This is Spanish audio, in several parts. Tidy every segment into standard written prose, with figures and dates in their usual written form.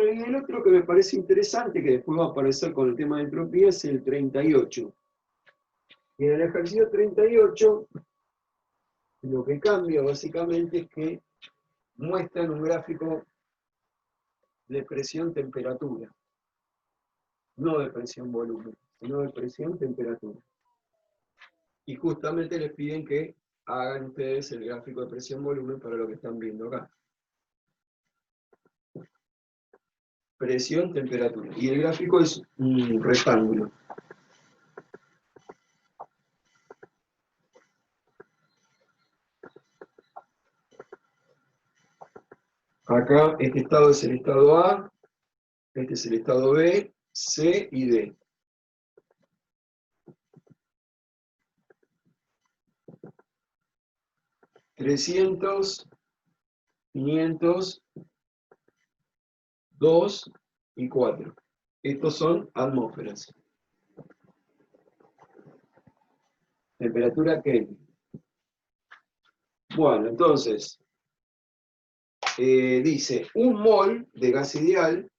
Bueno, y el otro que me parece interesante, que después va a aparecer con el tema de entropía, es el 38. Y en el ejercicio 38, lo que cambia básicamente es que muestran un gráfico de presión-temperatura. No de presión-volumen, sino de presión-temperatura. Y justamente les piden que hagan ustedes el gráfico de presión-volumen para lo que están viendo acá. Presión, temperatura. Y el gráfico es un rectángulo. Acá este estado es el estado A, este es el estado B, C y D. $300, 500, 2 y 4. Estos son atmósferas. Temperatura Kelvin. Bueno, entonces, dice, un mol de gas ideal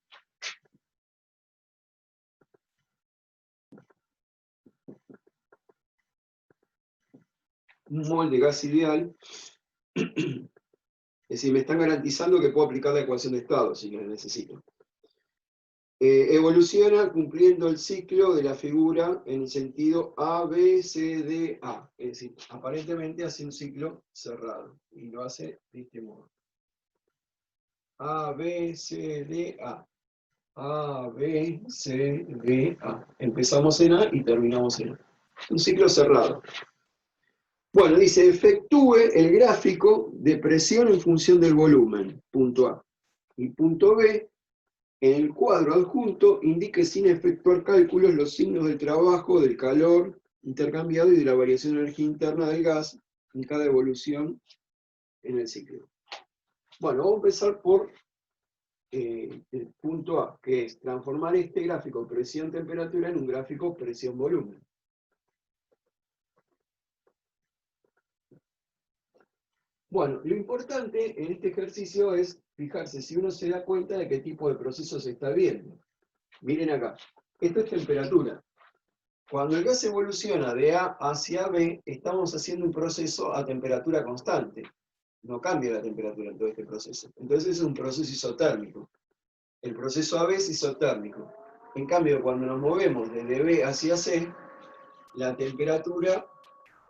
es decir, me están garantizando que puedo aplicar la ecuación de estado si la necesito. Evoluciona cumpliendo el ciclo de la figura en el sentido A, B, C, D, A. Es decir, aparentemente hace un ciclo cerrado y lo hace de este modo. A, B, C, D, A. A, B, C, D, A. Empezamos en A y terminamos en A. Un ciclo cerrado. Bueno, dice, efectúe el gráfico de presión en función del volumen, punto A. Y punto B, en el cuadro adjunto, indique sin efectuar cálculos los signos del trabajo, del calor intercambiado y de la variación de energía interna del gas en cada evolución en el ciclo. Bueno, vamos a empezar por el punto A, que es transformar este gráfico presión-temperatura en un gráfico presión-volumen. Bueno, lo importante en este ejercicio es fijarse si uno se da cuenta de qué tipo de proceso se está viendo. Miren acá, esto es temperatura. Cuando el gas evoluciona de A hacia B, estamos haciendo un proceso a temperatura constante. No cambia la temperatura en todo este proceso. Entonces es un proceso isotérmico. El proceso AB es isotérmico. En cambio, cuando nos movemos desde B hacia C, la temperatura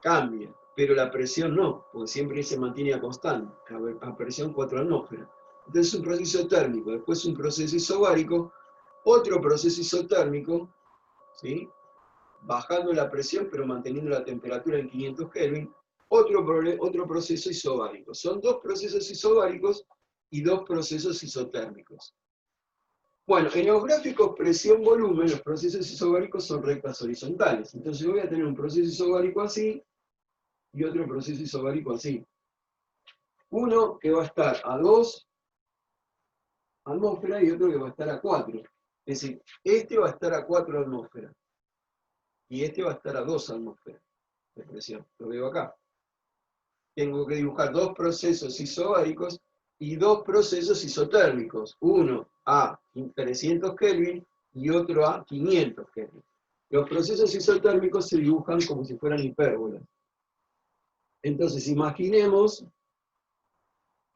cambia, pero la presión no, porque siempre se mantiene a constante, a presión 4 atmósferas. Entonces es un proceso isotérmico, después un proceso isobárico, otro proceso isotérmico, ¿sí? Bajando la presión pero manteniendo la temperatura en 500 Kelvin, otro proceso isobárico. Son dos procesos isobáricos y dos procesos isotérmicos. Bueno, en los gráficos presión-volumen, los procesos isobáricos son rectas horizontales. Entonces yo voy a tener un proceso isobárico así y otro proceso isobárico así. Uno que va a estar a 2 atmósferas y otro que va a estar a 4. Es decir, este va a estar a 4 atmósferas y este va a estar a 2 atmósferas de presión. Lo veo acá. Tengo que dibujar dos procesos isobáricos y dos procesos isotérmicos. Uno a 300 Kelvin y otro a 500 Kelvin. Los procesos isotérmicos se dibujan como si fueran hipérbolas. Entonces, imaginemos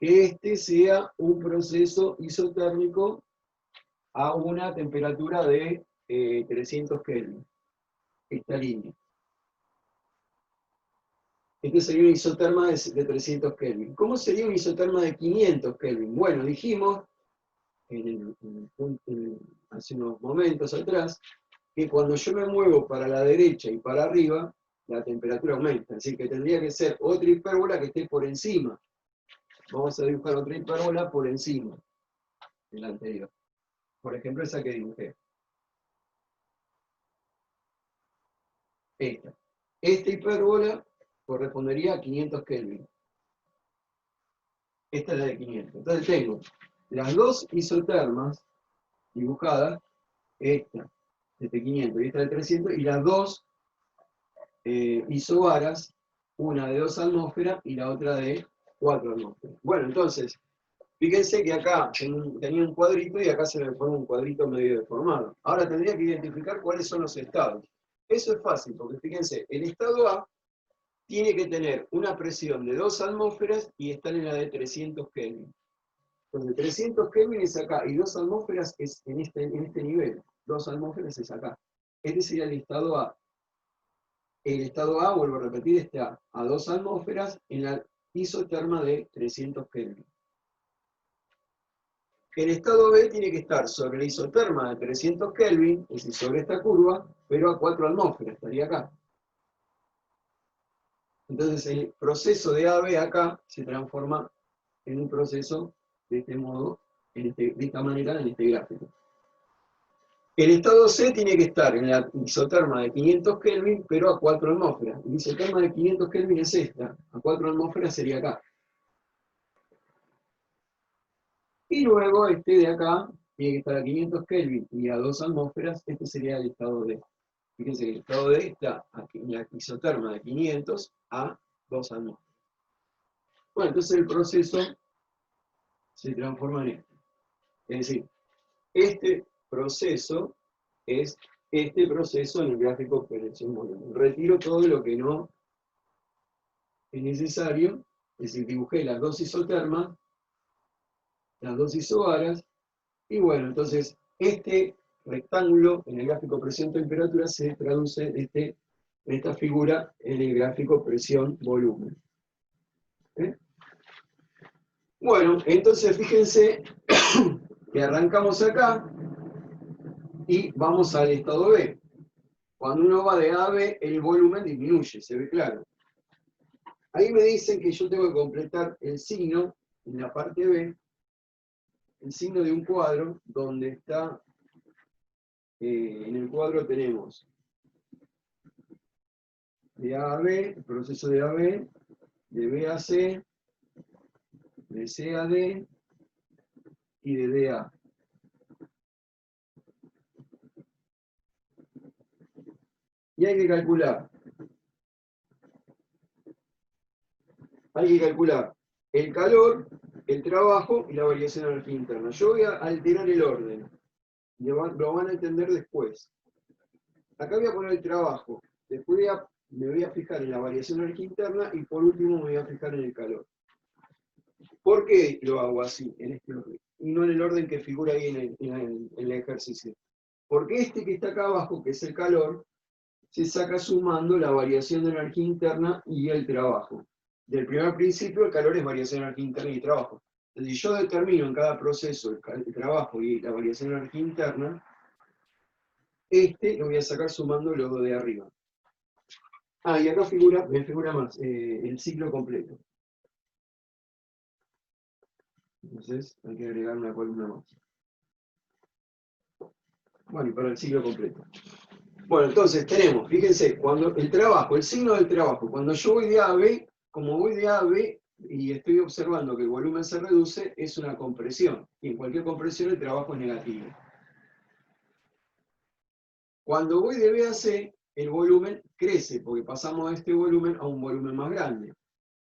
que este sea un proceso isotérmico a una temperatura de 300 Kelvin. Esta línea. Este sería un isoterma de 300 Kelvin. ¿Cómo sería un isoterma de 500 Kelvin? Bueno, dijimos hace unos momentos atrás que cuando yo me muevo para la derecha y para arriba, la temperatura aumenta. Es decir, que tendría que ser otra hipérbola que esté por encima. Vamos a dibujar otra hipérbola por encima de la anterior. Por ejemplo, esa que dibujé. Esta. Esta hipérbola correspondería a 500 Kelvin. Esta es la de 500. Entonces tengo las dos isotermas dibujadas, esta de 500 y esta de 300, y las dos isobaras, una de 2 atmósferas y la otra de 4 atmósferas. Bueno, entonces, Fíjense que acá tenía un cuadrito y acá se me forma un cuadrito medio deformado. Ahora tendría que identificar cuáles son los estados. Eso es fácil, porque fíjense, el estado A tiene que tener una presión de 2 atmósferas y estar en la de 300 Kelvin. Entonces 300 Kelvin es acá y 2 atmósferas es en este nivel. 2 atmósferas es acá. Este sería el estado A. El estado A, vuelvo a repetir, está a 2 atmósferas en la isoterma de 300 Kelvin. El estado B tiene que estar sobre la isoterma de 300 Kelvin, es decir, sobre esta curva, pero a 4 atmósferas, estaría acá. Entonces el proceso de AB acá se transforma en un proceso de este modo, de esta manera en este gráfico. El estado C tiene que estar en la isoterma de 500 Kelvin, pero a 4 atmósferas. La isoterma de 500 Kelvin es esta, a 4 atmósferas sería acá. Y luego este de acá tiene que estar a 500 Kelvin y a 2 atmósferas, este sería el estado D. Fíjense que el estado D está en la isoterma de 500 a 2 atmósferas. Bueno, entonces el proceso se transforma en este. Es decir, este proceso es este proceso en el gráfico presión-volumen. Retiro todo lo que no es necesario, es decir, dibujé las dos isotermas, las dos isobaras, y bueno, entonces este rectángulo en el gráfico presión-temperatura se traduce en esta figura en el gráfico presión-volumen. Bueno, entonces fíjense que arrancamos acá y vamos al estado B. Cuando uno va de A a B, el volumen disminuye, se ve claro. Ahí me dicen que yo tengo que completar el signo en la parte B, el signo de un cuadro donde está, en el cuadro tenemos de A a B, el proceso de A a B, de B a C, de C a D y de D a A. Y hay que calcular el calor, el trabajo y la variación de energía interna. Yo voy a alterar el orden, lo van a entender después. Acá voy a poner el trabajo, después me voy a fijar en la variación de energía interna y por último me voy a fijar en el calor. ¿Por qué lo hago así, en este orden? Y no en el orden que figura ahí en el ejercicio. Porque este que está acá abajo, que es el calor, se saca sumando la variación de energía interna y el trabajo. Del primer principio, el calor es variación de energía interna y trabajo. Entonces, si yo determino en cada proceso el trabajo y la variación de energía interna, lo voy a sacar sumando los de arriba. Ah, y acá me figura más, el ciclo completo. Entonces, hay que agregar una columna más. Bueno, y para el ciclo completo. Bueno, entonces tenemos, fíjense, cuando el trabajo, el signo del trabajo, cuando yo voy de A a B, como voy de A a B y estoy observando que el volumen se reduce, es una compresión. Y en cualquier compresión el trabajo es negativo. Cuando voy de B a C, el volumen crece, porque pasamos de este volumen a un volumen más grande.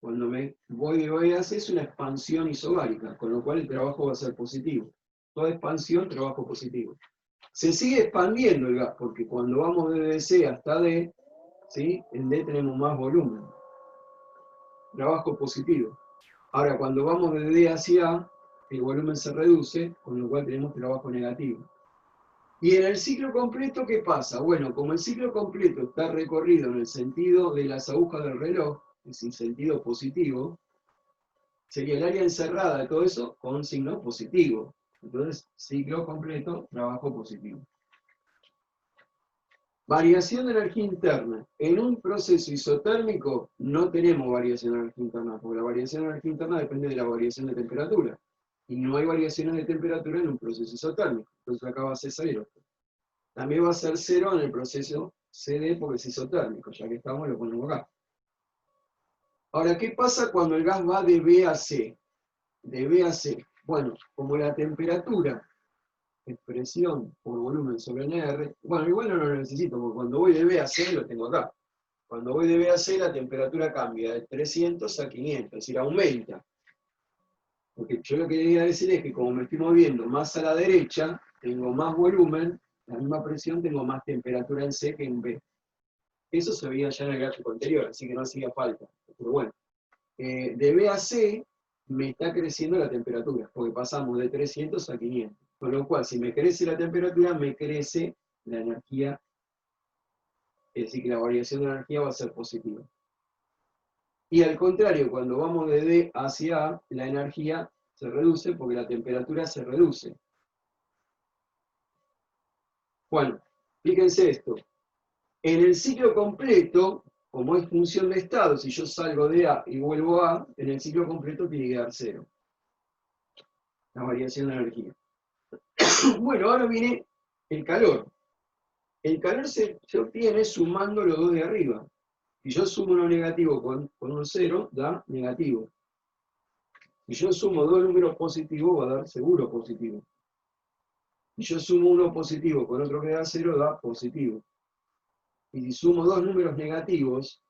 Cuando me voy de B a C es una expansión isobárica, con lo cual el trabajo va a ser positivo. Toda expansión, trabajo positivo. Se sigue expandiendo el gas, porque cuando vamos de C hasta D, ¿sí? En D tenemos más volumen. Trabajo positivo. Ahora, cuando vamos de D hacia A, el volumen se reduce, con lo cual tenemos trabajo negativo. Y en el ciclo completo, ¿qué pasa? Bueno, como el ciclo completo está recorrido en el sentido de las agujas del reloj, es en sentido positivo, sería el área encerrada de todo eso con signo positivo. Entonces, ciclo completo, trabajo positivo. Variación de energía interna. En un proceso isotérmico no tenemos variación de energía interna, porque la variación de energía interna depende de la variación de temperatura. Y no hay variaciones de temperatura en un proceso isotérmico. Entonces acá va a ser 0. También va a ser 0 en el proceso CD porque es isotérmico. Ya que estamos, lo ponemos acá. Ahora, ¿qué pasa cuando el gas va de B a C? De B a C. Bueno, como la temperatura expresión por volumen sobre NR, bueno, igual no lo necesito, porque cuando voy de B a C lo tengo acá. Cuando voy de B a C la temperatura cambia de 300 a 500, es decir, aumenta. Porque yo lo que quería decir es que como me estoy moviendo más a la derecha, tengo más volumen, la misma presión, tengo más temperatura en C que en B. Eso se veía ya en el gráfico anterior, así que no hacía falta. Pero bueno, de B a C me está creciendo la temperatura, porque pasamos de 300 a 500. Con lo cual, si me crece la temperatura, me crece la energía, es decir, que la variación de energía va a ser positiva. Y al contrario, cuando vamos de D hacia A, la energía se reduce porque la temperatura se reduce. Bueno, fíjense esto. En el ciclo completo, como es función de estado, si yo salgo de A y vuelvo a A, en el ciclo completo tiene que dar cero. La variación de energía. Bueno, ahora viene el calor. El calor se obtiene sumando los dos de arriba. Si yo sumo uno negativo con un cero, da negativo. Si yo sumo dos números positivos, va a dar seguro positivo. Si yo sumo uno positivo con otro que da cero, da positivo. Y si sumo dos números negativos,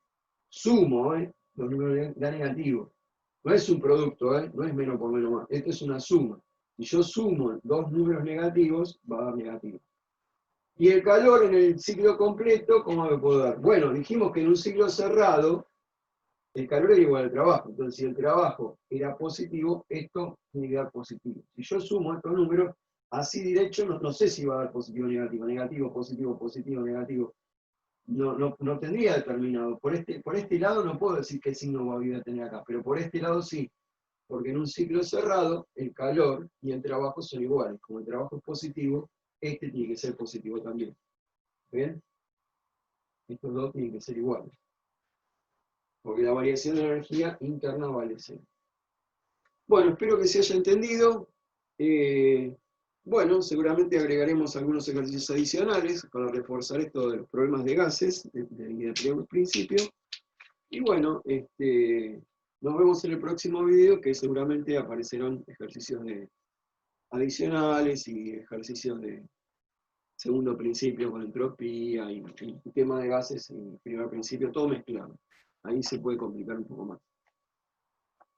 sumo, los números da negativo. No es un producto, no es menos por menos más. Esto es una suma. Si yo sumo dos números negativos, va a dar negativo. Y el calor en el ciclo completo, ¿cómo me puedo dar? Bueno, dijimos que en un ciclo cerrado, el calor era igual al trabajo. Entonces, si el trabajo era positivo, esto tiene que dar positivo. Si yo sumo estos números, así derecho, no sé si va a dar positivo o negativo. Negativo, positivo, positivo, negativo. No tendría determinado. Por este lado no puedo decir qué signo voy a tener acá, pero por este lado sí. Porque en un ciclo cerrado, el calor y el trabajo son iguales. Como el trabajo es positivo, este tiene que ser positivo también. ¿Bien? Estos dos tienen que ser iguales. Porque la variación de energía interna vale cero. Bueno, espero que se haya entendido. Bueno, seguramente agregaremos algunos ejercicios adicionales para reforzar esto de los problemas de gases, del principio. Y bueno, nos vemos en el próximo video, que seguramente aparecerán ejercicios adicionales y ejercicios de segundo principio con entropía y tema de gases en primer principio, todo mezclado. Ahí se puede complicar un poco más.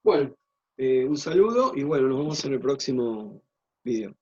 Bueno, un saludo y bueno, nos vemos en el próximo video.